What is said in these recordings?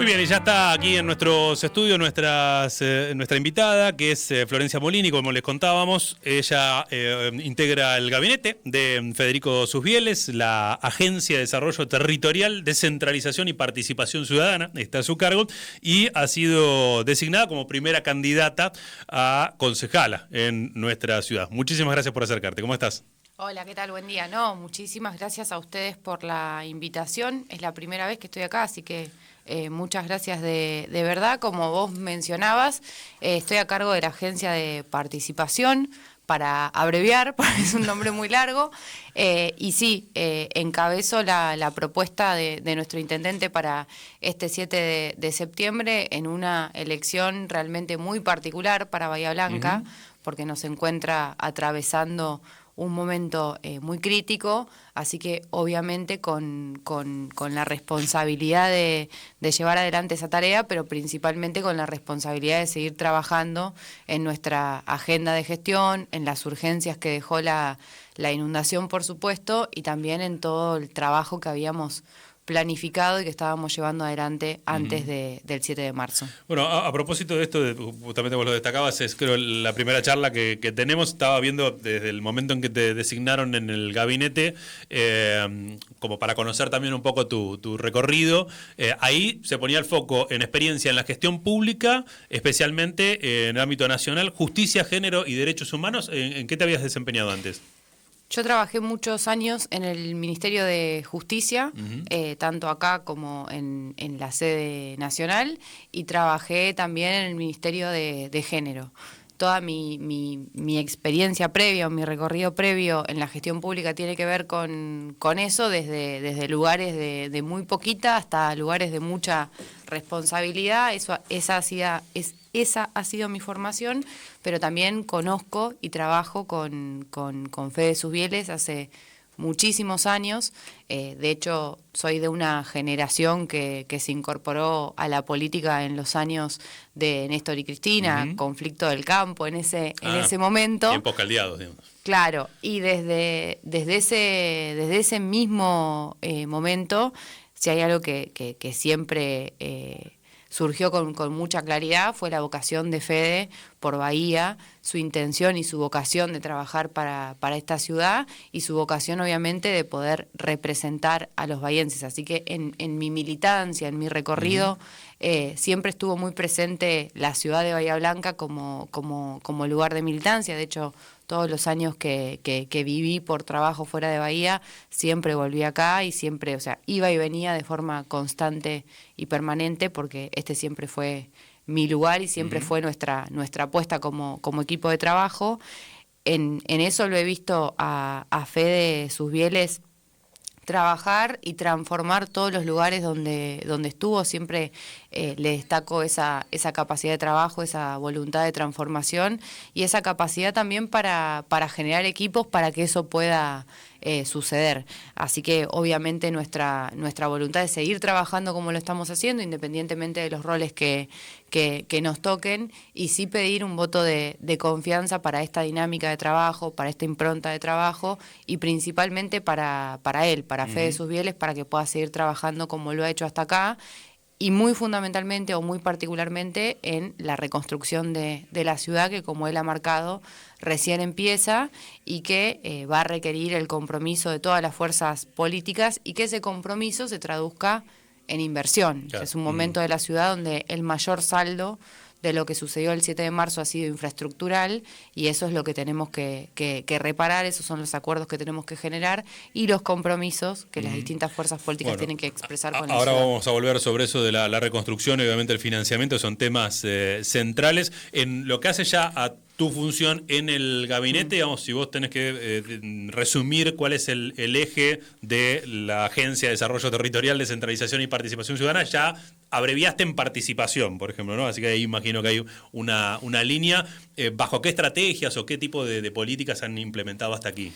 Muy bien, y ya está aquí en nuestros estudios nuestra invitada, que es Florencia Molini, como les contábamos. Ella integra el gabinete de Federico Susbieles, la Agencia de Desarrollo Territorial, Descentralización y Participación Ciudadana, está a su cargo, y ha sido designada como primera candidata a concejala en nuestra ciudad. Muchísimas gracias por acercarte. ¿Cómo estás? Hola, ¿qué tal? Buen día. No, muchísimas gracias a ustedes por la invitación. Es la primera vez que estoy acá, así que muchas gracias de verdad. Como vos mencionabas, estoy a cargo de la Agencia de Participación, para abreviar, porque es un nombre muy largo, y sí, encabezo la propuesta de nuestro intendente para este 7 de septiembre en una elección realmente muy particular para Bahía Blanca, porque nos encuentra atravesando un momento muy crítico, así que obviamente con la responsabilidad de llevar adelante esa tarea, pero principalmente con la responsabilidad de seguir trabajando en nuestra agenda de gestión, en las urgencias que dejó la inundación, por supuesto, y también en todo el trabajo que habíamos planificado y que estábamos llevando adelante antes del 7 de marzo. Bueno, a propósito de esto, justamente vos lo destacabas, es creo la primera charla que tenemos. Estaba viendo desde el momento en que te designaron en el gabinete, como para conocer también un poco tu recorrido. Ahí se ponía el foco en experiencia en la gestión pública, especialmente en el ámbito nacional, justicia, género y derechos humanos. ¿En qué te habías desempeñado antes? Yo trabajé muchos años en el Ministerio de Justicia, tanto acá como en la sede nacional, y trabajé también en el Ministerio de Género. Toda mi experiencia previa, o mi recorrido previo en la gestión pública tiene que ver con eso, desde lugares de muy poquita hasta lugares de mucha responsabilidad. Esa ha sido mi formación, pero también conozco y trabajo con Fede Susbieles hace muchísimos años. De hecho, soy de una generación que se incorporó a la política en los años de Néstor y Cristina, conflicto del campo en ese momento. Tiempos caldeados, digamos. Claro, y desde ese mismo momento, si hay algo que siempre surgió con mucha claridad, fue la vocación de Fede por Bahía, su intención y su vocación de trabajar para esta ciudad, y su vocación obviamente de poder representar a los bahienses. Así que en mi militancia, en mi recorrido, siempre estuvo muy presente la ciudad de Bahía Blanca como lugar de militancia. De hecho, todos los años que viví por trabajo fuera de Bahía, siempre volví acá y siempre, o sea, iba y venía de forma constante y permanente, porque este siempre fue mi lugar y siempre fue nuestra apuesta como equipo de trabajo. En eso lo he visto a Fede Susbieles trabajar y transformar todos los lugares donde estuvo. Siempre le destaco esa capacidad de trabajo, esa voluntad de transformación y esa capacidad también para generar equipos para que eso pueda suceder. Así que obviamente nuestra voluntad es seguir trabajando como lo estamos haciendo, independientemente de los roles que nos toquen, y sí pedir un voto de confianza para esta dinámica de trabajo, para esta impronta de trabajo, y principalmente para él, para Fede Susbieles, para que pueda seguir trabajando como lo ha hecho hasta acá, y muy fundamentalmente o muy particularmente en la reconstrucción de la ciudad, que como él ha marcado, recién empieza y que va a requerir el compromiso de todas las fuerzas políticas, y que ese compromiso se traduzca en inversión. Claro. Es un momento de la ciudad donde el mayor saldo de lo que sucedió el 7 de marzo ha sido infraestructural, y eso es lo que tenemos que reparar. Esos son los acuerdos que tenemos que generar y los compromisos que las distintas fuerzas políticas tienen que expresar con la ciudad. Ahora vamos a volver sobre eso de la reconstrucción y obviamente el financiamiento, son temas centrales. En lo que hace ya a tu función en el gabinete, digamos, si vos tenés que resumir cuál es el eje de la Agencia de Desarrollo Territorial, Descentralización y Participación Ciudadana, ya abreviaste en participación, por ejemplo, ¿no? Así que ahí imagino que hay una línea. ¿Bajo qué estrategias o qué tipo de políticas han implementado hasta aquí?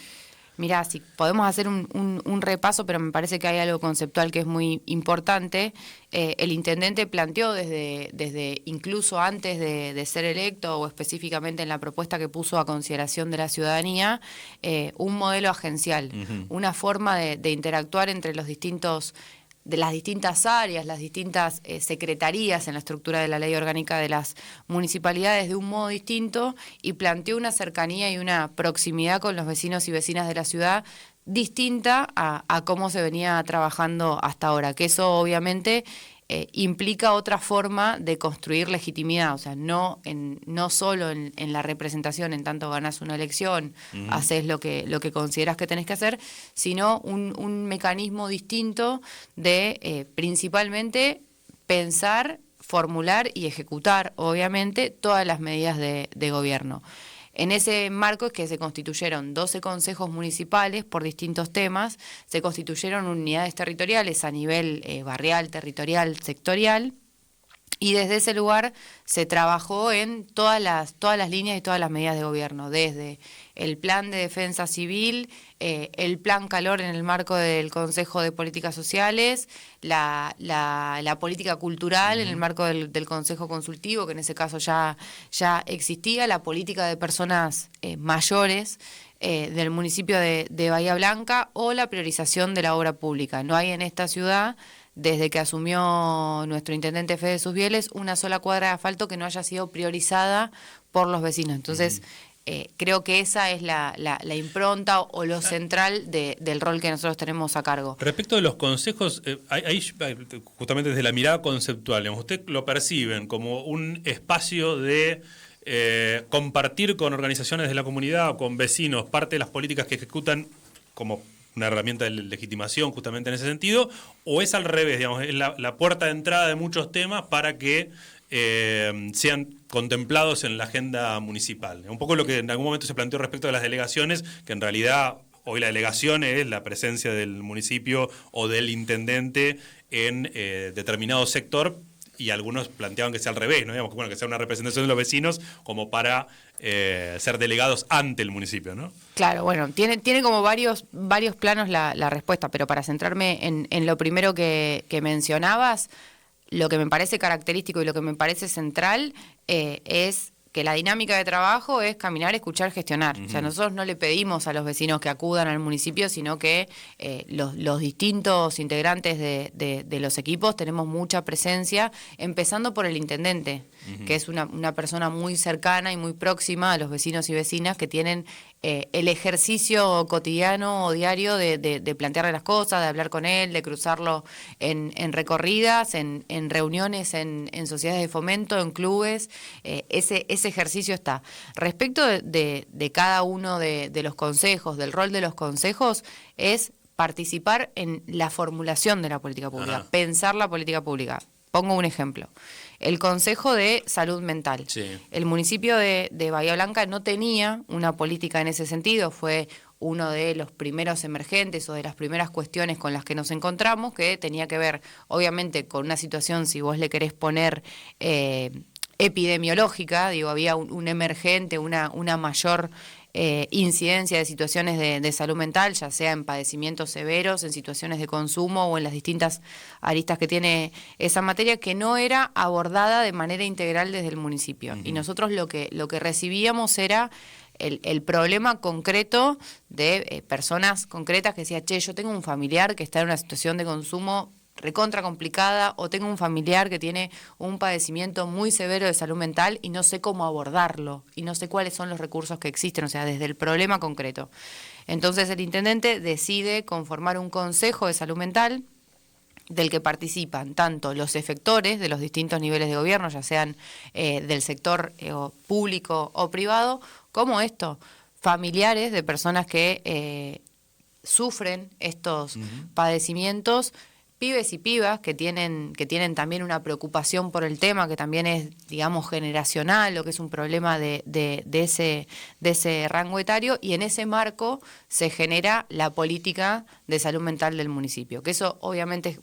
Mirá, si podemos hacer un repaso, pero me parece que hay algo conceptual que es muy importante. El intendente planteó desde incluso antes de ser electo, o específicamente en la propuesta que puso a consideración de la ciudadanía, un modelo agencial, una forma de interactuar entre los distintos las distintas áreas, las distintas secretarías en la estructura de la ley orgánica de las municipalidades de un modo distinto y planteó una cercanía y una proximidad con los vecinos y vecinas de la ciudad distinta a cómo se venía trabajando hasta ahora, que eso obviamente implica otra forma de construir legitimidad, o sea, no solo en la representación, en tanto ganás una elección, haces lo que consideras que tenés que hacer, sino un mecanismo distinto de principalmente pensar, formular y ejecutar, obviamente, todas las medidas de gobierno. En ese marco es que se constituyeron 12 consejos municipales por distintos temas, se constituyeron unidades territoriales a nivel barrial, territorial, sectorial, y desde ese lugar se trabajó en todas las líneas y todas las medidas de gobierno, desde el plan de defensa civil, el plan calor en el marco del Consejo de Políticas Sociales, la política cultural en el marco del Consejo Consultivo, que en ese caso ya existía, la política de personas mayores del municipio de Bahía Blanca o la priorización de la obra pública. No hay en esta ciudad, desde que asumió nuestro intendente Fede Susbieles, una sola cuadra de asfalto que no haya sido priorizada por los vecinos. Entonces, creo que esa es la impronta o lo central del rol que nosotros tenemos a cargo. Respecto de los consejos, ahí justamente desde la mirada conceptual, digamos, ¿usted lo perciben como un espacio de compartir con organizaciones de la comunidad o con vecinos parte de las políticas que ejecutan como una herramienta de legitimación justamente en ese sentido, o es al revés, digamos, es la puerta de entrada de muchos temas para que sean contemplados en la agenda municipal? Un poco lo que en algún momento se planteó respecto de las delegaciones, que en realidad hoy la delegación es la presencia del municipio o del intendente en determinado sector, y algunos planteaban que sea al revés, ¿no? Digamos, que sea una representación de los vecinos como para ser delegados ante el municipio, ¿no? Claro, bueno, tiene como varios planos la respuesta, pero para centrarme en lo primero que mencionabas, lo que me parece característico y lo que me parece central es que la dinámica de trabajo es caminar, escuchar, gestionar. O sea, nosotros no le pedimos a los vecinos que acudan al municipio, sino que los distintos integrantes de los equipos tenemos mucha presencia, empezando por el intendente, que es una persona muy cercana y muy próxima a los vecinos y vecinas que tienen el ejercicio cotidiano o diario de plantearle las cosas, de hablar con él, de cruzarlo en recorridas, en reuniones, en sociedades de fomento, en clubes. Ese ejercicio está. Respecto de cada uno de los consejos, del rol de los consejos, es participar en la formulación de la política pública, pensar la política pública. Pongo un ejemplo. El Consejo de Salud Mental. Sí. El municipio de Bahía Blanca no tenía una política en ese sentido, fue uno de los primeros emergentes o de las primeras cuestiones con las que nos encontramos, que tenía que ver, obviamente, con una situación, si vos le querés poner epidemiológica, digo, había un emergente, una mayor incidencia de situaciones de salud mental, ya sea en padecimientos severos, en situaciones de consumo o en las distintas aristas que tiene esa materia, que no era abordada de manera integral desde el municipio. Y nosotros lo que recibíamos era el problema concreto de personas concretas que decían, che, yo tengo un familiar que está en una situación de consumo recontra complicada, o tengo un familiar que tiene un padecimiento muy severo de salud mental y no sé cómo abordarlo, y no sé cuáles son los recursos que existen, o sea, desde el problema concreto. Entonces el intendente decide conformar un consejo de salud mental del que participan tanto los efectores de los distintos niveles de gobierno, ya sean del sector público o privado, como familiares de personas que sufren estos padecimientos, pibes y pibas que tienen también una preocupación por el tema, que también es, digamos, generacional, o que es un problema de ese rango etario, y en ese marco se genera la política de salud mental del municipio, que eso obviamente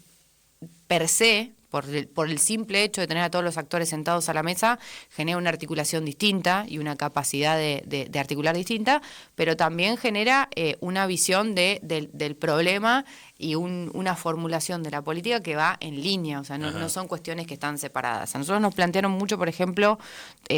per se, por el simple hecho de tener a todos los actores sentados a la mesa, genera una articulación distinta y una capacidad de articular distinta, pero también genera una visión del problema y una formulación de la política que va en línea, o sea, no son cuestiones que están separadas. A nosotros nos plantearon mucho, por ejemplo,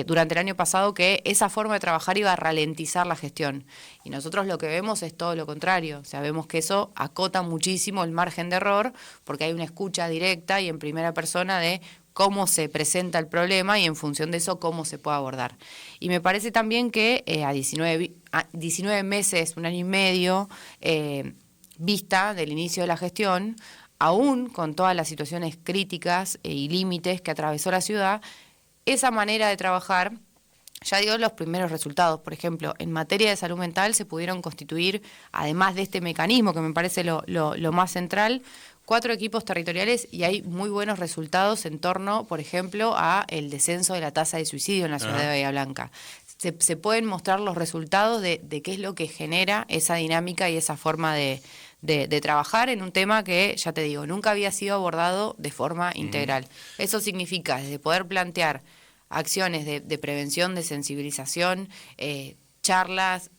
durante el año pasado, que esa forma de trabajar iba a ralentizar la gestión. Y nosotros lo que vemos es todo lo contrario, o sea, vemos que eso acota muchísimo el margen de error, porque hay una escucha directa y en primera persona de cómo se presenta el problema y en función de eso cómo se puede abordar. Y me parece también que a 19 meses, un año y medio, vista del inicio de la gestión, aún con todas las situaciones críticas y límites que atravesó la ciudad, esa manera de trabajar ya dio los primeros resultados. Por ejemplo, en materia de salud mental se pudieron constituir, además de este mecanismo que me parece lo más central, 4 equipos territoriales y hay muy buenos resultados en torno, por ejemplo, a el descenso de la tasa de suicidio en la ciudad de Bahía Blanca. Se pueden mostrar los resultados de qué es lo que genera esa dinámica y esa forma de trabajar en un tema que, ya te digo, nunca había sido abordado de forma integral. Eso significa desde poder plantear acciones de prevención, de sensibilización, charlas,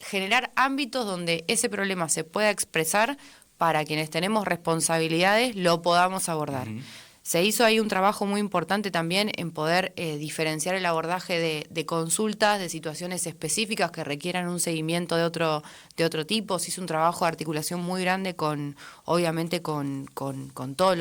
generar ámbitos donde ese problema se pueda expresar para quienes tenemos responsabilidades lo podamos abordar. Se hizo ahí un trabajo muy importante también en poder diferenciar el abordaje de consultas, de situaciones específicas que requieran un seguimiento de otro tipo. Se hizo un trabajo de articulación muy grande obviamente con todos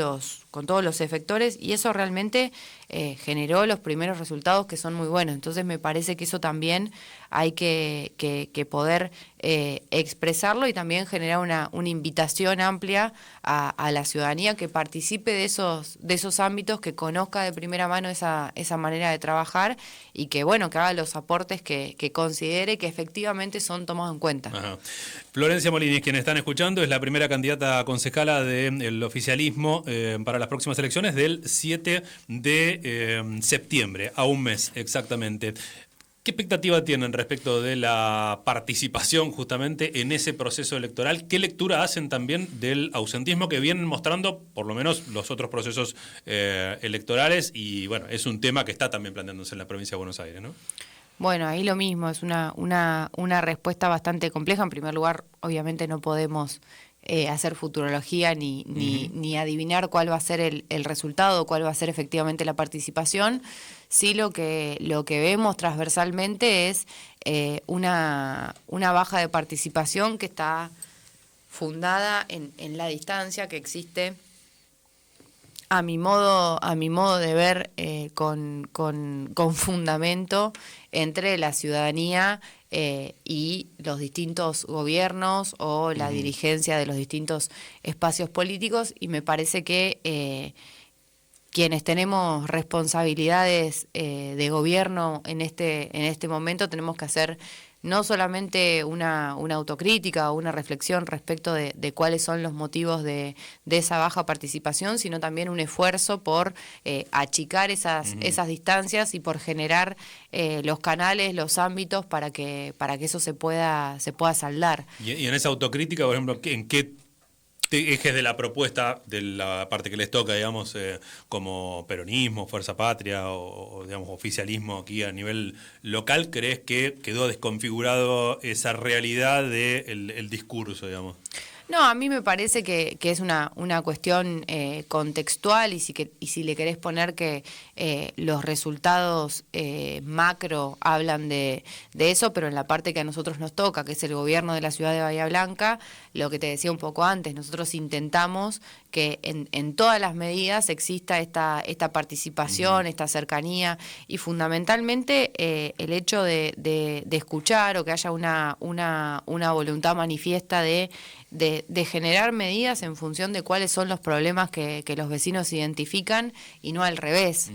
los efectores y eso realmente generó los primeros resultados que son muy buenos. Entonces me parece que eso también hay que poder expresarlo y también generar una invitación amplia a la ciudadanía que participe de esos ámbitos, que conozca de primera mano esa manera de trabajar y que haga los aportes que considere que efectivamente son tomados en cuenta. Ajá. Florencia Molini, quienes están escuchando, es la primera candidata a concejala del oficialismo para las próximas elecciones del 7 de septiembre, a un mes exactamente. ¿Qué expectativa tienen respecto de la participación justamente en ese proceso electoral? ¿Qué lectura hacen también del ausentismo que vienen mostrando por lo menos los otros procesos electorales? Y bueno, es un tema que está también planteándose en la provincia de Buenos Aires, ¿no? Bueno, ahí lo mismo, es una respuesta bastante compleja. En primer lugar, obviamente no podemos hacer futurología ni adivinar cuál va a ser el resultado, cuál va a ser efectivamente la participación. Sí, lo que vemos transversalmente es una baja de participación que está fundada en la distancia que existe, a mi modo de ver, con fundamento entre la ciudadanía y los distintos gobiernos o la dirigencia de los distintos espacios políticos, y me parece que quienes tenemos responsabilidades de gobierno en este momento tenemos que hacer no solamente una autocrítica o una reflexión respecto de cuáles son los motivos de esa baja participación, sino también un esfuerzo por achicar esas distancias y por generar los canales, los ámbitos para que eso se pueda saldar. Y en esa autocrítica, por ejemplo, ¿en qué ejes de la propuesta, de la parte que les toca, digamos, como peronismo, Fuerza Patria o digamos, oficialismo aquí a nivel local, crees que quedó desconfigurado esa realidad del discurso, digamos? No, a mí me parece que es una cuestión contextual y si le querés poner que los resultados macro hablan de eso, pero en la parte que a nosotros nos toca, que es el gobierno de la ciudad de Bahía Blanca, lo que te decía un poco antes, nosotros intentamos que en todas las medidas exista esta participación, esta cercanía y fundamentalmente el hecho de escuchar o que haya una voluntad manifiesta de generar medidas en función de cuáles son los problemas que los vecinos identifican y no al revés.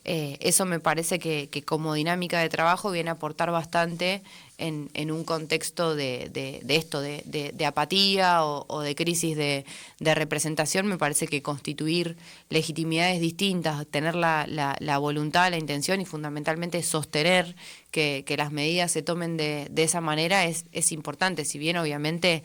Eso me parece que como dinámica de trabajo viene a aportar bastante en un contexto de esto, de apatía o de crisis de representación. Me parece que constituir legitimidades distintas, tener la voluntad, la intención y fundamentalmente sostener que las medidas se tomen de esa manera es importante, si bien obviamente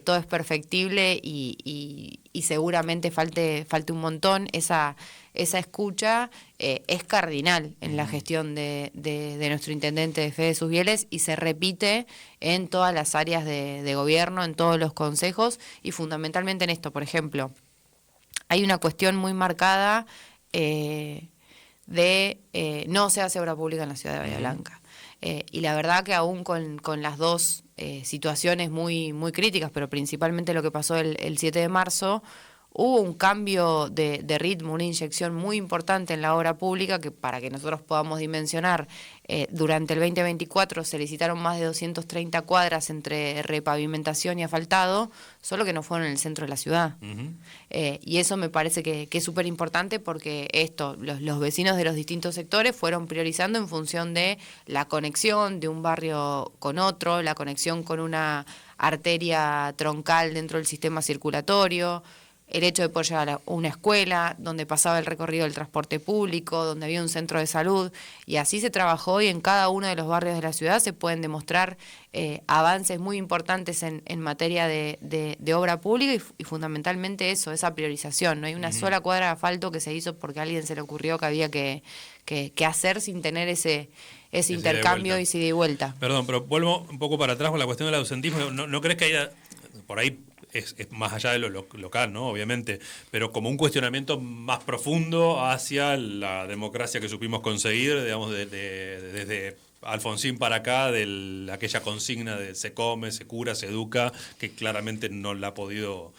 todo es perfectible y y seguramente falte un montón, esa escucha es cardinal en la gestión de nuestro intendente de Fede Susbieles y se repite en todas las áreas de gobierno, en todos los consejos y fundamentalmente en esto. Por ejemplo, hay una cuestión muy marcada no se hace obra pública en la ciudad de Bahía Blanca. Y la verdad que aún con las dos situaciones muy, muy críticas, pero principalmente lo que pasó el 7 de marzo, hubo un cambio de ritmo, una inyección muy importante en la obra pública que para que nosotros podamos dimensionar, durante el 2024 se licitaron más de 230 cuadras entre repavimentación y asfaltado, solo que no fueron en el centro de la ciudad. Y eso me parece que es súper importante porque los vecinos de los distintos sectores fueron priorizando en función de la conexión de un barrio con otro, la conexión con una arteria troncal dentro del sistema circulatorio, el hecho de poder llegar a una escuela, donde pasaba el recorrido del transporte público, donde había un centro de salud, y así se trabajó y en cada uno de los barrios de la ciudad se pueden demostrar avances muy importantes en materia de obra pública y fundamentalmente eso, esa priorización. No hay una sola cuadra de asfalto que se hizo porque a alguien se le ocurrió que había que hacer sin tener ese intercambio y ida y vuelta. Perdón, pero vuelvo un poco para atrás con la cuestión del ausentismo. ¿No crees que haya, por ahí, es más allá de lo local, ¿no? Obviamente, pero como un cuestionamiento más profundo hacia la democracia que supimos conseguir, digamos, desde Alfonsín para acá, de aquella consigna de se come, se cura, se educa, que claramente no la ha podido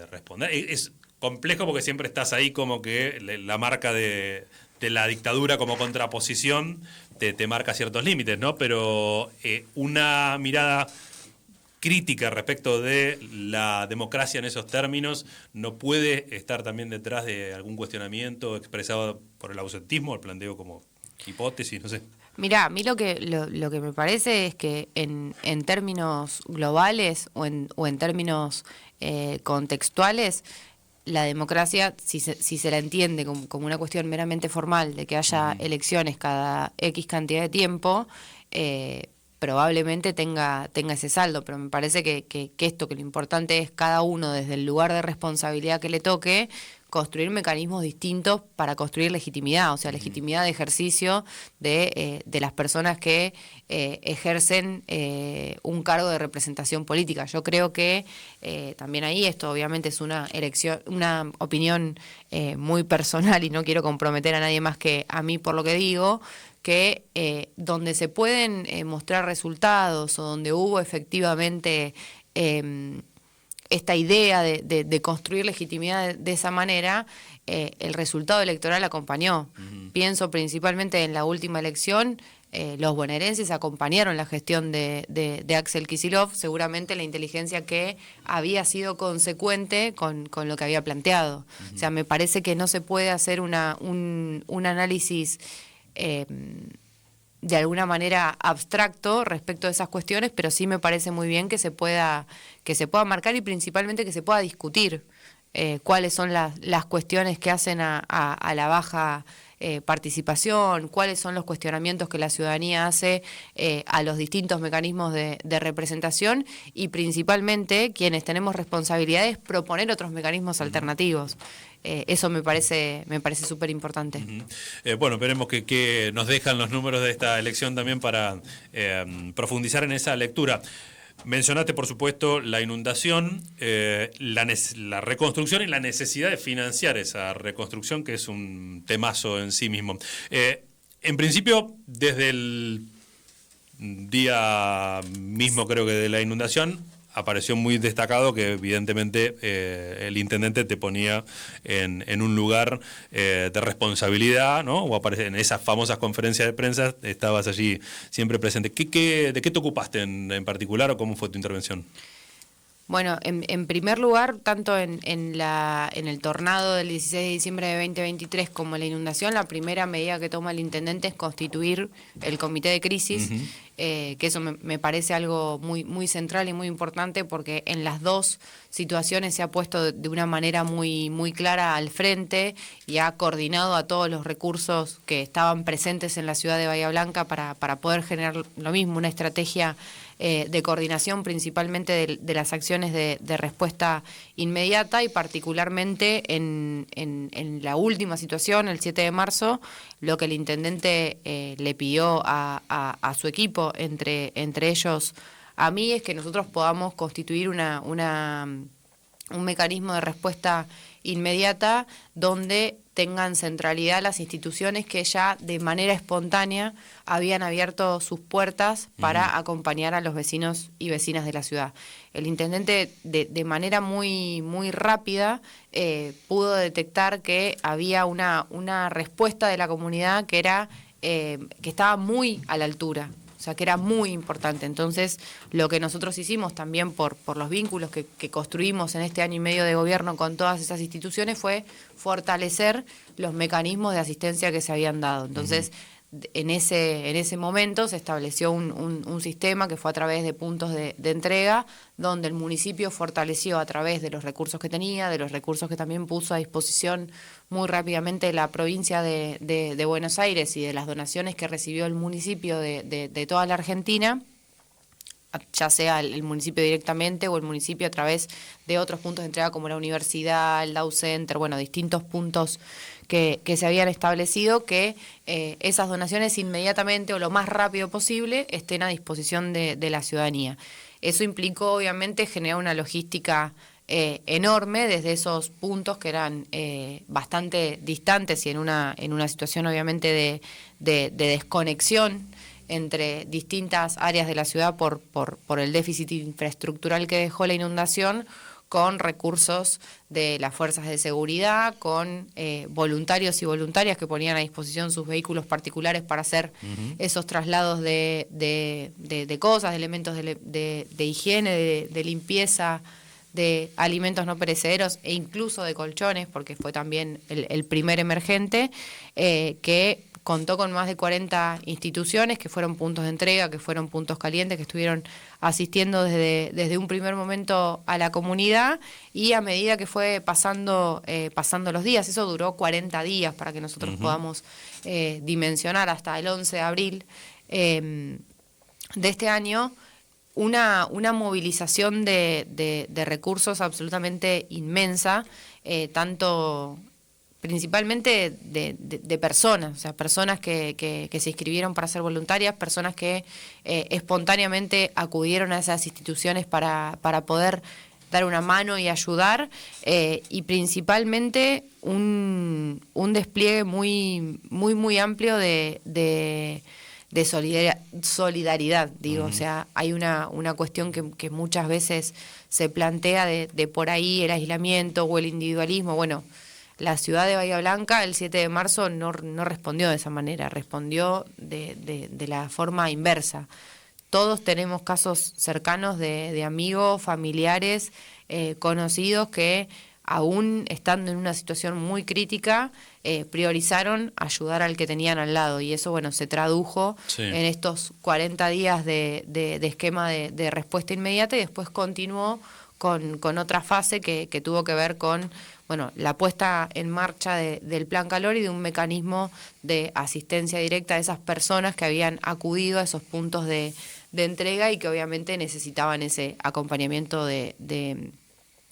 responder? Es complejo porque siempre estás ahí como que la marca de la dictadura como contraposición te marca ciertos límites, ¿no? Pero una mirada crítica respecto de la democracia en esos términos no puede estar también detrás de algún cuestionamiento expresado por el ausentismo, el planteo como hipótesis, no sé. Mirá, a mí lo que me parece es que en términos globales o en términos contextuales, la democracia, si se la entiende como una cuestión meramente formal de que haya elecciones cada X cantidad de tiempo, probablemente tenga ese saldo, pero me parece que lo importante es cada uno desde el lugar de responsabilidad que le toque, construir mecanismos distintos para construir legitimidad, o sea, legitimidad de ejercicio de las personas que ejercen un cargo de representación política. Yo creo que también ahí esto obviamente es una opinión muy personal y no quiero comprometer a nadie más que a mí por lo que digo, que donde se pueden mostrar resultados o donde hubo efectivamente esta idea de construir legitimidad de esa manera, el resultado electoral acompañó. Pienso principalmente en la última elección, los bonaerenses acompañaron la gestión de Axel Kicillof, seguramente la inteligencia que había sido consecuente con lo que había planteado. O sea, me parece que no se puede hacer un análisis de alguna manera abstracto respecto de esas cuestiones, pero sí me parece muy bien que se pueda marcar y principalmente que se pueda discutir cuáles son las cuestiones que hacen a la baja participación, cuáles son los cuestionamientos que la ciudadanía hace a los distintos mecanismos de representación y principalmente quienes tenemos responsabilidades proponer otros mecanismos alternativos. Eso me parece súper importante. Bueno, veremos que nos dejan los números de esta elección también para profundizar en esa lectura. Mencionaste, por supuesto, la inundación, la reconstrucción y la necesidad de financiar esa reconstrucción, que es un temazo en sí mismo. En principio, desde el día mismo, creo que de la inundación, apareció muy destacado que evidentemente el intendente te ponía en un lugar de responsabilidad, ¿no? O aparece en esas famosas conferencias de prensa, estabas allí siempre presente. ¿De qué te ocupaste en particular o cómo fue tu intervención? Bueno, en primer lugar, tanto en el tornado del 16 de diciembre de 2023 como en la inundación, la primera medida que toma el intendente es constituir el comité de crisis, que eso me parece algo muy, muy central y muy importante porque en las dos situaciones se ha puesto de una manera muy, muy clara al frente y ha coordinado a todos los recursos que estaban presentes en la ciudad de Bahía Blanca para poder generar lo mismo, una estrategia de coordinación principalmente de las acciones de respuesta inmediata y particularmente en la última situación, el 7 de marzo, lo que el intendente le pidió a su equipo, entre ellos a mí, es que nosotros podamos constituir un mecanismo de respuesta inmediata donde tengan centralidad las instituciones que ya de manera espontánea habían abierto sus puertas para acompañar a los vecinos y vecinas de la ciudad. El intendente de manera muy rápida pudo detectar que había una respuesta de la comunidad que era que estaba muy a la altura. O sea, que era muy importante. Entonces, lo que nosotros hicimos también por los vínculos que construimos en este año y medio de gobierno con todas esas instituciones fue fortalecer los mecanismos de asistencia que se habían dado. Entonces, en ese momento se estableció un sistema que fue a través de puntos de entrega, donde el municipio fortaleció a través de los recursos que tenía, de los recursos que también puso a disposición muy rápidamente la provincia de Buenos Aires y de las donaciones que recibió el municipio de toda la Argentina, ya sea el municipio directamente o el municipio a través de otros puntos de entrega como la universidad, el Dow Center, bueno, distintos puntos que se habían establecido, que esas donaciones inmediatamente o lo más rápido posible estén a disposición de la ciudadanía. Eso implicó obviamente generar una logística enorme desde esos puntos que eran bastante distantes y en una situación obviamente de desconexión entre distintas áreas de la ciudad por el déficit infraestructural que dejó la inundación, con recursos de las fuerzas de seguridad, con voluntarios y voluntarias que ponían a disposición sus vehículos particulares para hacer esos traslados de cosas, de elementos de higiene, de limpieza, de alimentos no perecederos e incluso de colchones, porque fue también el primer emergente, que contó con más de 40 instituciones que fueron puntos de entrega, que fueron puntos calientes, que estuvieron asistiendo desde un primer momento a la comunidad, y a medida que fue pasando los días, eso duró 40 días para que nosotros podamos dimensionar hasta el 11 de abril de este año, una movilización de recursos absolutamente inmensa, tanto principalmente de personas, o sea, personas que se inscribieron para ser voluntarias, personas que espontáneamente acudieron a esas instituciones para poder dar una mano y ayudar, y principalmente un despliegue muy amplio de solidaridad, digo. O sea, hay una cuestión que muchas veces se plantea de por ahí el aislamiento o el individualismo. Bueno, la ciudad de Bahía Blanca el 7 de marzo no respondió de esa manera, respondió de la forma inversa. Todos tenemos casos cercanos de amigos, familiares, conocidos que aún estando en una situación muy crítica, priorizaron ayudar al que tenían al lado, y eso, bueno, se tradujo en estos 40 días de esquema de respuesta inmediata, y después continuó con otra fase que tuvo que ver con, bueno, la puesta en marcha del Plan Calor y de un mecanismo de asistencia directa a esas personas que habían acudido a esos puntos de entrega y que obviamente necesitaban ese acompañamiento del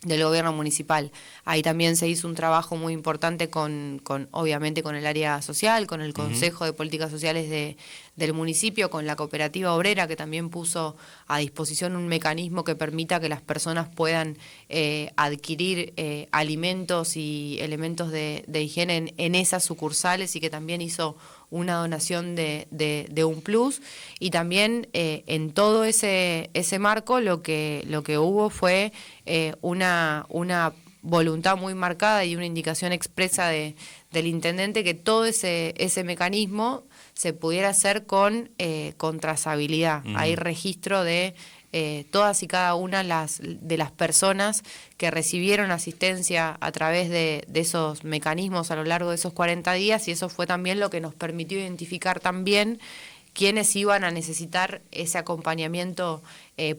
gobierno municipal. Ahí también se hizo un trabajo muy importante obviamente con el área social, con el Consejo de Políticas Sociales del municipio, con la cooperativa obrera, que también puso a disposición un mecanismo que permita que las personas puedan adquirir alimentos y elementos de higiene en esas sucursales, y que también hizo una donación de un plus. Y también en todo ese marco lo que hubo fue una voluntad muy marcada y una indicación expresa del intendente que todo ese mecanismo se pudiera hacer con trazabilidad. Hay registro de todas y cada una de las personas que recibieron asistencia a través de esos mecanismos a lo largo de esos 40 días, y eso fue también lo que nos permitió identificar también quiénes iban a necesitar ese acompañamiento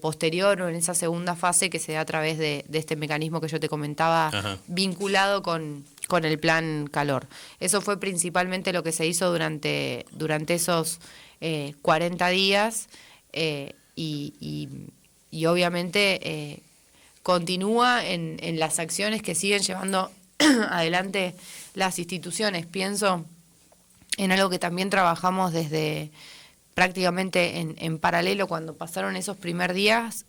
posterior o en esa segunda fase que se da a través de este mecanismo que yo te comentaba, vinculado con el Plan Calor. Eso fue principalmente lo que se hizo durante esos 40 días, y obviamente continúa en las acciones que siguen llevando adelante las instituciones. Pienso en algo que también trabajamos desde prácticamente en paralelo cuando pasaron esos primeros días,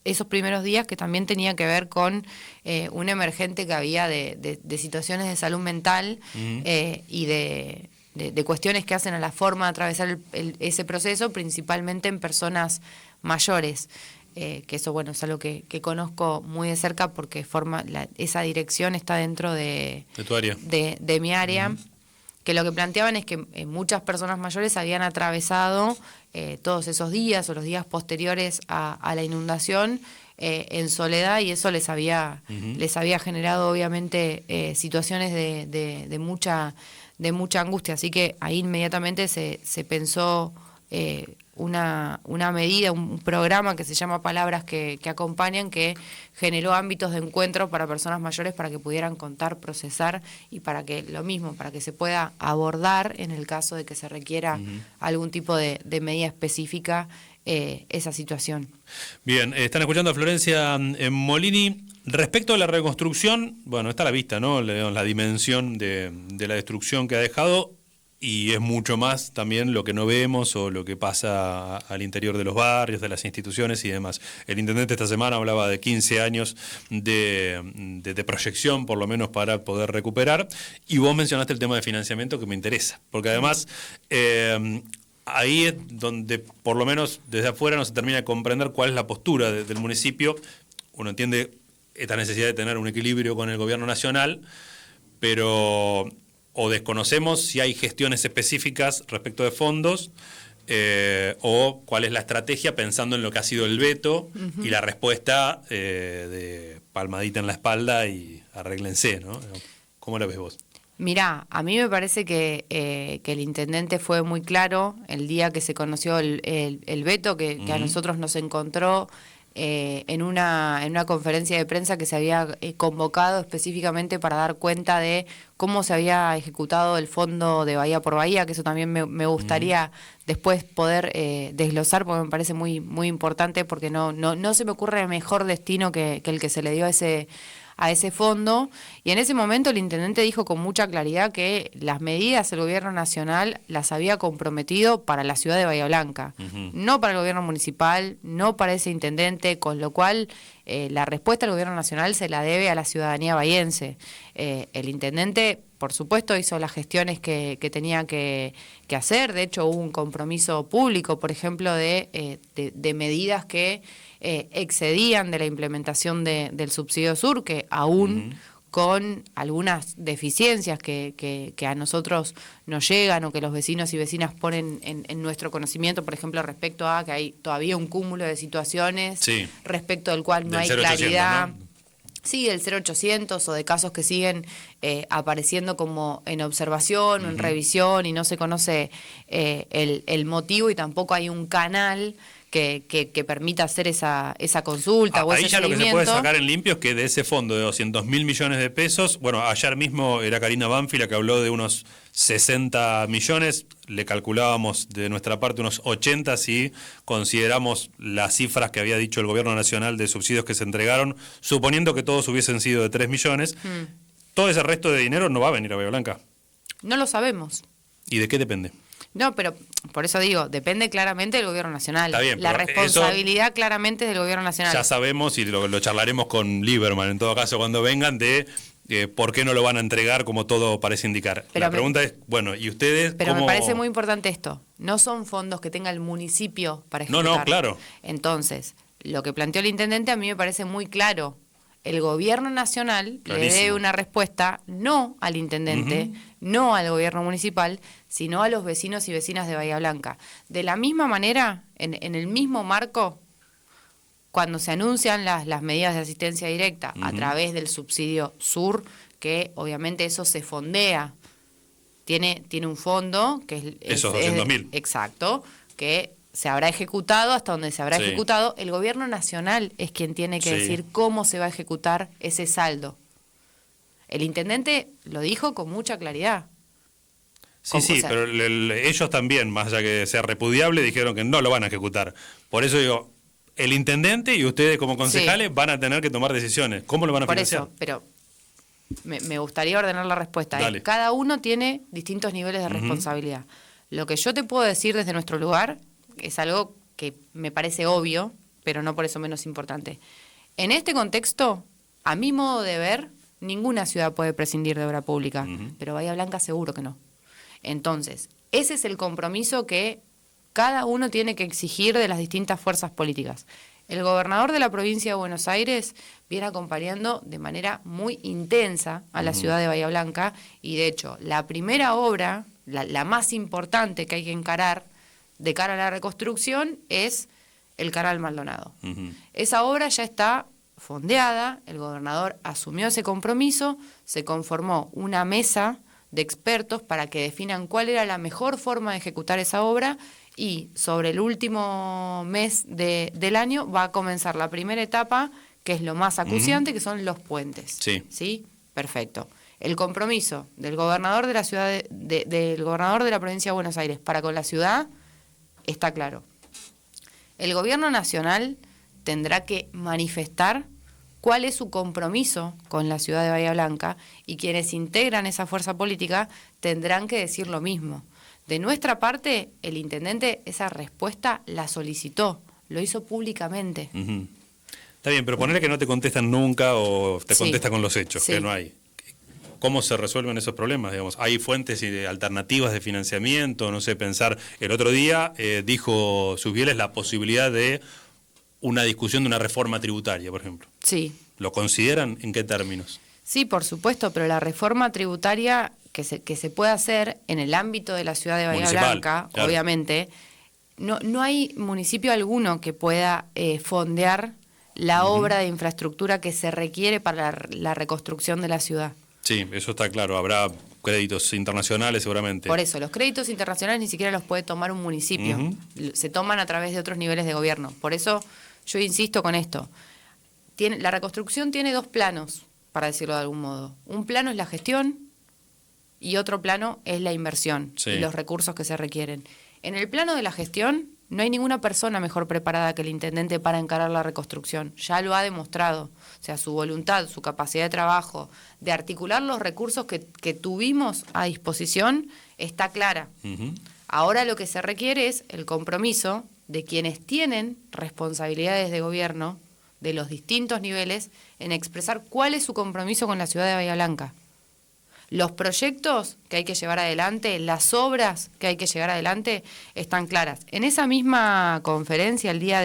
que también tenía que ver con un emergente que había de situaciones de salud mental y de cuestiones que hacen a la forma de atravesar ese proceso, principalmente en personas mayores. Que eso, bueno, es algo que conozco muy de cerca porque esa dirección está dentro de tu área. De mi área, que lo que planteaban es que muchas personas mayores habían atravesado todos esos días o los días posteriores a la inundación en soledad, y eso les había generado obviamente situaciones de mucha angustia. Así que ahí inmediatamente se pensó una medida, un programa que se llama Palabras que Acompañan, que generó ámbitos de encuentro para personas mayores para que pudieran contar, procesar y para que se pueda abordar en el caso de que se requiera algún tipo de medida específica esa situación. Bien, están escuchando a Florencia Molini. Respecto a la reconstrucción, bueno, está a la vista, ¿no? La dimensión de la destrucción que ha dejado. Y es mucho más también lo que no vemos o lo que pasa al interior de los barrios, de las instituciones y demás. El intendente esta semana hablaba de 15 años de proyección, por lo menos, para poder recuperar. Y vos mencionaste el tema de financiamiento, que me interesa, porque además ahí es donde, por lo menos desde afuera, no se termina de comprender cuál es la postura del municipio. Uno entiende esta necesidad de tener un equilibrio con el gobierno nacional, pero o desconocemos si hay gestiones específicas respecto de fondos, o cuál es la estrategia pensando en lo que ha sido el veto y la respuesta de palmadita en la espalda y arréglense, ¿no? ¿Cómo la ves vos? Mirá, a mí me parece que el intendente fue muy claro el día que se conoció el veto, que a nosotros nos encontró en una conferencia de prensa que se había convocado específicamente para dar cuenta de cómo se había ejecutado el fondo de Bahía por Bahía, que eso también me gustaría después poder desglosar, porque me parece muy, muy importante, porque no se me ocurre mejor destino que el que se le dio a ese fondo. Y en ese momento el intendente dijo con mucha claridad que las medidas del gobierno nacional las había comprometido para la ciudad de Bahía Blanca, no para el gobierno municipal, no para ese intendente, con lo cual la respuesta del gobierno nacional se la debe a la ciudadanía bahiense. El intendente, por supuesto, hizo las gestiones que tenía que hacer. De hecho, hubo un compromiso público, por ejemplo, de medidas que excedían de la implementación del subsidio sur, que aún con algunas deficiencias que a nosotros nos llegan o que los vecinos y vecinas ponen en nuestro conocimiento, por ejemplo, respecto a que hay todavía un cúmulo de situaciones respecto del cual no hay claridad. ¿No? Sí, del 0800 o de casos que siguen apareciendo como en observación o en revisión y no se conoce el motivo, y tampoco hay un canal que permita hacer esa consulta o ese seguimiento. Ahí ya lo que se puede sacar en limpio es que de ese fondo de 200.000 millones de pesos, bueno, ayer mismo era Karina Banfi la que habló de unos 60 millones, le calculábamos de nuestra parte unos 80 si consideramos las cifras que había dicho el gobierno nacional de subsidios que se entregaron, suponiendo que todos hubiesen sido de 3 millones, todo ese resto de dinero no va a venir a Bahía Blanca. No lo sabemos. ¿Y de qué depende? No, pero por eso digo, depende claramente del gobierno nacional. Está bien, la responsabilidad claramente es del gobierno nacional. Ya sabemos, y lo charlaremos con Lieberman en todo caso cuando vengan, de por qué no lo van a entregar como todo parece indicar. Pero la pregunta es, bueno, ¿y ustedes Pero cómo? Me parece muy importante esto. No son fondos que tenga el municipio para ejecutar. No, claro. Entonces, lo que planteó el intendente a mí me parece muy claro. El gobierno nacional le debe una respuesta no al intendente, no al gobierno municipal, sino a los vecinos y vecinas de Bahía Blanca. De la misma manera, en el mismo marco, cuando se anuncian las medidas de asistencia directa a través del subsidio sur, que obviamente eso se fondea, tiene un fondo que es esos 200.000. Exacto, que se habrá ejecutado hasta donde se habrá ejecutado. El gobierno nacional es quien tiene que decir cómo se va a ejecutar ese saldo. El intendente lo dijo con mucha claridad. Sí, pero ellos también, más allá que sea repudiable, dijeron que no lo van a ejecutar. Por eso digo, el intendente y ustedes como concejales van a tener que tomar decisiones. ¿Cómo lo van a financiar? Por eso, pero me gustaría ordenar la respuesta. Dale. Cada uno tiene distintos niveles de responsabilidad. Lo que yo te puedo decir desde nuestro lugar es algo que me parece obvio, pero no por eso menos importante. En este contexto, a mi modo de ver, ninguna ciudad puede prescindir de obra pública, pero Bahía Blanca seguro que no. Entonces, ese es el compromiso que cada uno tiene que exigir de las distintas fuerzas políticas. El gobernador de la provincia de Buenos Aires viene acompañando de manera muy intensa a la ciudad de Bahía Blanca y, de hecho, la primera obra, la más importante que hay que encarar de cara a la reconstrucción es el Canal Maldonado. Esa obra ya está fondeada, el gobernador asumió ese compromiso, se conformó una mesa de expertos para que definan cuál era la mejor forma de ejecutar esa obra y sobre el último mes del año va a comenzar la primera etapa, que es lo más acuciante, que son los puentes. ¿Sí? Perfecto. El compromiso del gobernador de la ciudad del gobernador de la provincia de Buenos Aires para con la ciudad está claro. El gobierno nacional tendrá que manifestar cuál es su compromiso con la ciudad de Bahía Blanca y quienes integran esa fuerza política tendrán que decir lo mismo. De nuestra parte, el intendente esa respuesta la solicitó, lo hizo públicamente. Está bien, pero ponerle que no te contestan nunca o te contesta con los hechos, que no hay. ¿Cómo se resuelven esos problemas? Digamos, ¿hay fuentes alternativas de financiamiento? No sé, pensar. El otro día dijo Susbieles la posibilidad de una discusión de una reforma tributaria, por ejemplo. Sí. ¿Lo consideran? ¿En qué términos? Sí, por supuesto, pero la reforma tributaria que se puede hacer en el ámbito de la ciudad de Bahía Blanca, claro, obviamente, no hay municipio alguno que pueda fondear la obra de infraestructura que se requiere para la reconstrucción de la ciudad. Sí, eso está claro. Habrá créditos internacionales seguramente. Por eso, los créditos internacionales ni siquiera los puede tomar un municipio. Se toman a través de otros niveles de gobierno. Por eso yo insisto con esto. La reconstrucción tiene dos planos, para decirlo de algún modo. Un plano es la gestión y otro plano es la inversión y los recursos que se requieren. En el plano de la gestión no hay ninguna persona mejor preparada que el intendente para encarar la reconstrucción. Ya lo ha demostrado. O sea, su voluntad, su capacidad de trabajo, de articular los recursos que tuvimos a disposición, está clara. Ahora lo que se requiere es el compromiso de quienes tienen responsabilidades de gobierno de los distintos niveles en expresar cuál es su compromiso con la ciudad de Bahía Blanca. Los proyectos que hay que llevar adelante, las obras que hay que llevar adelante están claras. En esa misma conferencia, el día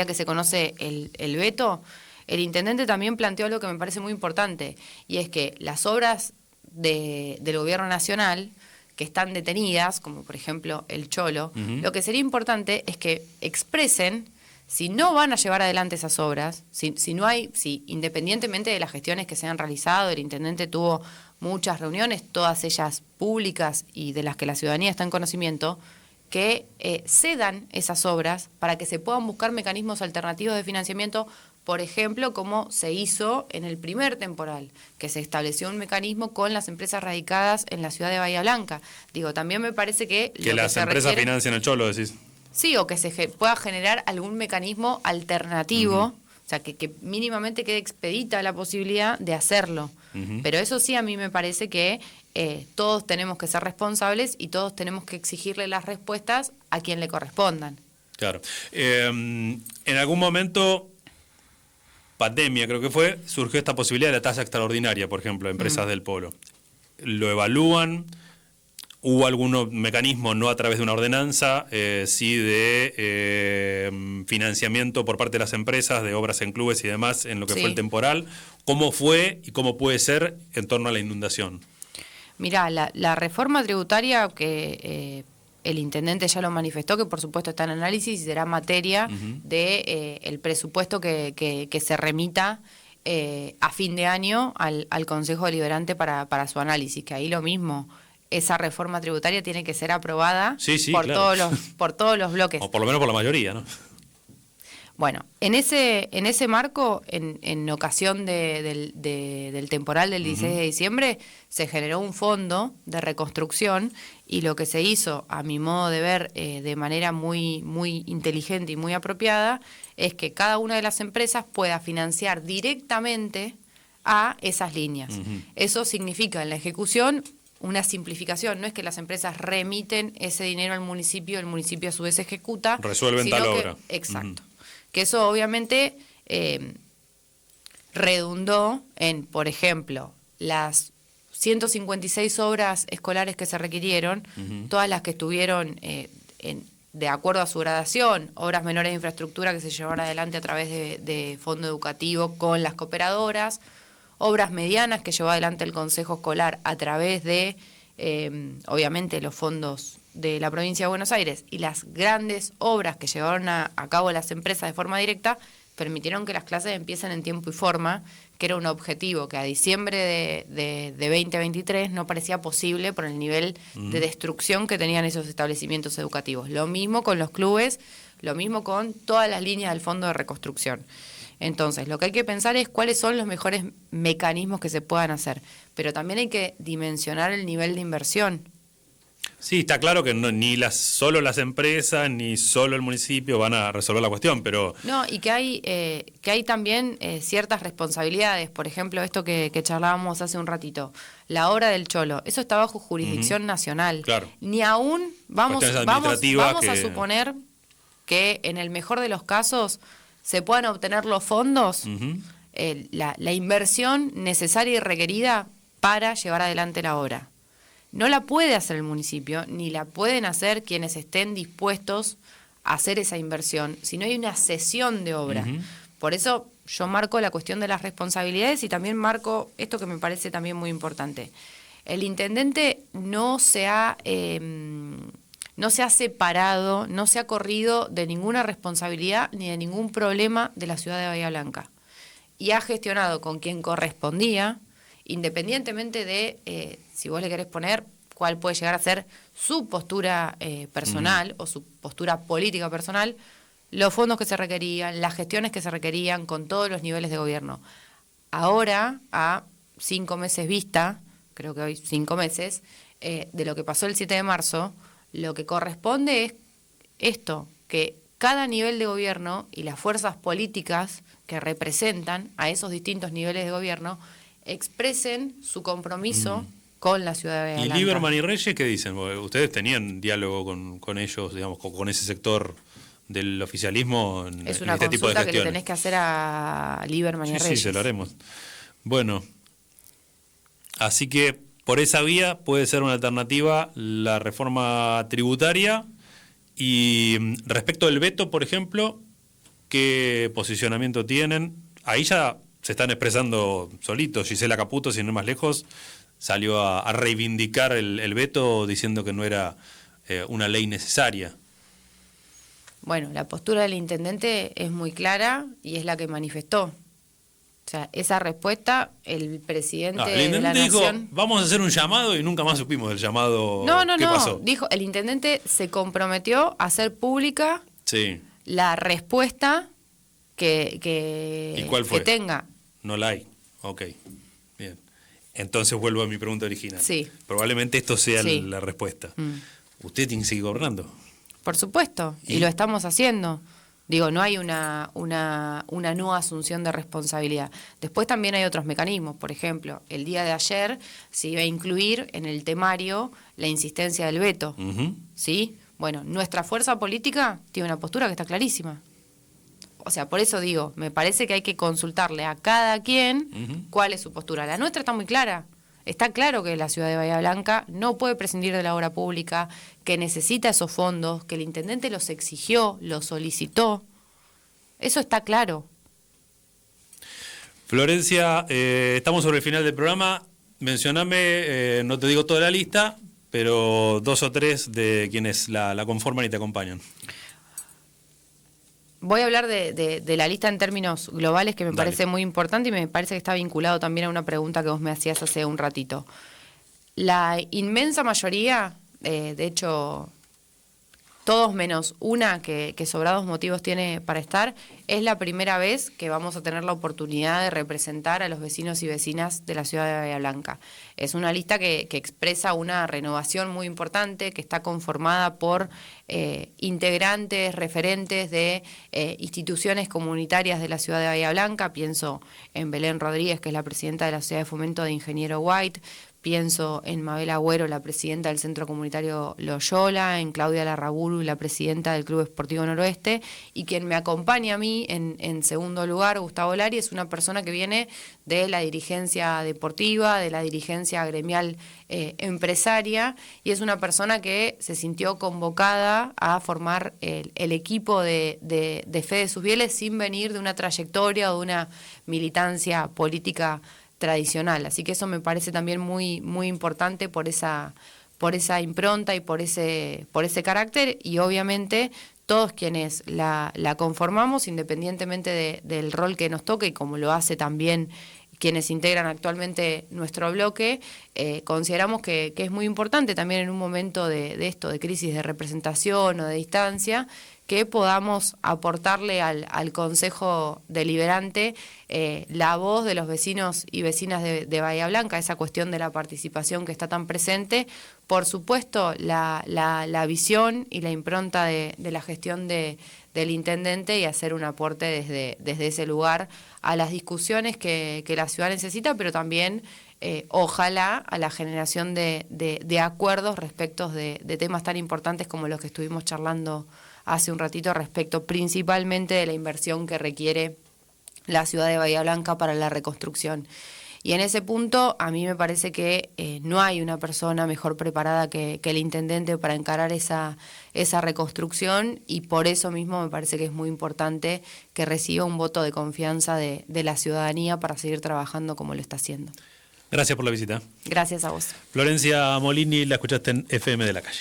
que se conoce el veto, el intendente también planteó algo que me parece muy importante, y es que las obras del gobierno nacional que están detenidas, como por ejemplo el Cholo, lo que sería importante es que expresen si no van a llevar adelante esas obras, si independientemente de las gestiones que se han realizado, el intendente tuvo muchas reuniones, todas ellas públicas y de las que la ciudadanía está en conocimiento, que cedan esas obras para que se puedan buscar mecanismos alternativos de financiamiento, por ejemplo, como se hizo en el primer temporal, que se estableció un mecanismo con las empresas radicadas en la ciudad de Bahía Blanca. Digo, también me parece que las empresas financian el Cholo, decís. Sí, o que se pueda generar algún mecanismo alternativo, o sea, que mínimamente quede expedita la posibilidad de hacerlo. Pero eso sí, a mí me parece que todos tenemos que ser responsables y todos tenemos que exigirle las respuestas a quien le correspondan. Claro. En algún momento, pandemia creo que fue, surgió esta posibilidad de la tasa extraordinaria, por ejemplo, de empresas del Polo. ¿Lo evalúan? ¿Hubo algún mecanismo, no a través de una ordenanza, sí de financiamiento por parte de las empresas, de obras en clubes y demás, en lo que fue el temporal? ¿Cómo fue y cómo puede ser en torno a la inundación? Mirá, la reforma tributaria que el intendente ya lo manifestó, que por supuesto está en análisis y será materia de el presupuesto que se remita a fin de año al Consejo Deliberante para su análisis, que ahí lo mismo. Esa reforma tributaria tiene que ser aprobada por todos los bloques. O por lo menos por la mayoría, ¿no? Bueno, en ese marco, en ocasión del temporal del 16 de diciembre, se generó un fondo de reconstrucción y lo que se hizo, a mi modo de ver, de manera muy, muy inteligente y muy apropiada, es que cada una de las empresas pueda financiar directamente a esas líneas. Eso significa en la ejecución una simplificación, no es que las empresas remiten ese dinero al municipio, el municipio a su vez ejecuta. Resuelven tal obra. Exacto. Que eso obviamente redundó en, por ejemplo, las 156 obras escolares que se requirieron, todas las que estuvieron de acuerdo a su gradación, obras menores de infraestructura que se llevaron adelante a través de fondo educativo con las cooperadoras, obras medianas que llevó adelante el Consejo Escolar a través de, obviamente, los fondos de la provincia de Buenos Aires, y las grandes obras que llevaron a cabo las empresas de forma directa permitieron que las clases empiecen en tiempo y forma, que era un objetivo que a diciembre de 2023 no parecía posible por el nivel de destrucción que tenían esos establecimientos educativos. Lo mismo con los clubes, lo mismo con todas las líneas del Fondo de Reconstrucción. Entonces, lo que hay que pensar es cuáles son los mejores mecanismos que se puedan hacer, pero también hay que dimensionar el nivel de inversión. Sí, está claro que solo las empresas ni solo el municipio van a resolver la cuestión, pero... No, y que hay también ciertas responsabilidades. Por ejemplo, esto que charlábamos hace un ratito, la obra del Cholo, eso está bajo jurisdicción nacional. Claro. Ni aún vamos que... a suponer que en el mejor de los casos se puedan obtener los fondos, la inversión necesaria y requerida para llevar adelante la obra. No la puede hacer el municipio, ni la pueden hacer quienes estén dispuestos a hacer esa inversión, si no hay una cesión de obra. Por eso yo marco la cuestión de las responsabilidades y también marco esto que me parece también muy importante. El intendente no se ha separado, no se ha corrido de ninguna responsabilidad ni de ningún problema de la ciudad de Bahía Blanca. Y ha gestionado con quien correspondía, independientemente de, si vos le querés poner, cuál puede llegar a ser su postura personal o su postura política personal, los fondos que se requerían, las gestiones que se requerían con todos los niveles de gobierno. Ahora, a 5 meses vista, creo que hoy 5 meses, de lo que pasó el 7 de marzo, lo que corresponde es esto, que cada nivel de gobierno y las fuerzas políticas que representan a esos distintos niveles de gobierno expresen su compromiso con la ciudad de Bahía Blanca. ¿Y Lieberman y Reyes qué dicen? Ustedes tenían diálogo con ellos, digamos, con ese sector del oficialismo en es una este tipo de consulta gestiones. que le tenés que hacer a Lieberman y Reyes. Sí, se lo haremos. Bueno, así que por esa vía puede ser una alternativa la reforma tributaria. Y respecto del veto, por ejemplo, ¿qué posicionamiento tienen? Ahí ya se están expresando solitos. Gisela Caputo, sin ir más lejos, salió a reivindicar el veto diciendo que no era una ley necesaria. Bueno, la postura del intendente es muy clara y es la que manifestó. O sea, esa respuesta, el presidente de la Nación... dijo, vamos a hacer un llamado, y nunca más supimos del llamado. ¿Qué pasó? Dijo, el intendente se comprometió a hacer pública la respuesta ¿Y cuál fue? que tenga. No la hay. Ok, bien. Entonces vuelvo a mi pregunta original. Sí. Probablemente esto sea la respuesta. Usted tiene que seguir gobernando. Por supuesto, y lo estamos haciendo. Digo, no hay una no asunción de responsabilidad. Después también hay otros mecanismos. Por ejemplo, el día de ayer se iba a incluir en el temario la insistencia del veto. ¿Sí? Bueno, nuestra fuerza política tiene una postura que está clarísima. O sea, por eso digo, me parece que hay que consultarle a cada quien cuál es su postura. La nuestra está muy clara. Está claro que la ciudad de Bahía Blanca no puede prescindir de la obra pública, que necesita esos fondos, que el intendente los exigió, los solicitó. Eso está claro. Florencia, estamos sobre el final del programa. Mencioname, no te digo toda la lista, pero 2 o 3 de quienes la conforman y te acompañan. Voy a hablar de la lista en términos globales, que me parece muy importante y me parece que está vinculado también a una pregunta que vos me hacías hace un ratito. La inmensa mayoría, de hecho, todos menos una que sobrados motivos tiene para estar, es la primera vez que vamos a tener la oportunidad de representar a los vecinos y vecinas de la ciudad de Bahía Blanca. Es una lista que expresa una renovación muy importante, que está conformada por integrantes, referentes de instituciones comunitarias de la ciudad de Bahía Blanca. Pienso en Belén Rodríguez, que es la presidenta de la Sociedad de Fomento de Ingeniero White. Pienso en Mabel Agüero, la presidenta del Centro Comunitario Loyola, en Claudia Larraburu, la presidenta del Club Esportivo Noroeste, y quien me acompaña a mí en segundo lugar, Gustavo Lari, es una persona que viene de la dirigencia deportiva, de la dirigencia gremial empresaria, y es una persona que se sintió convocada a formar el equipo de Fede Susbieles sin venir de una trayectoria o de una militancia política tradicional, así que eso me parece también muy importante por esa impronta y por ese carácter, y obviamente todos quienes la conformamos, independientemente del rol que nos toque, y como lo hace también quienes integran actualmente nuestro bloque, consideramos que es muy importante también en un momento de esto, de crisis de representación o de distancia, que podamos aportarle al Consejo Deliberante la voz de los vecinos y vecinas de Bahía Blanca, esa cuestión de la participación que está tan presente, por supuesto la visión y la impronta de la gestión del intendente, y hacer un aporte desde ese lugar a las discusiones que la ciudad necesita, pero también ojalá a la generación de acuerdos respecto de temas tan importantes como los que estuvimos charlando hace un ratito, respecto principalmente de la inversión que requiere la ciudad de Bahía Blanca para la reconstrucción. Y en ese punto a mí me parece que no hay una persona mejor preparada que el intendente para encarar esa reconstrucción, y por eso mismo me parece que es muy importante que reciba un voto de confianza de la ciudadanía para seguir trabajando como lo está haciendo. Gracias por la visita. Gracias a vos. Florencia Molini, la escuchaste en FM de la Calle.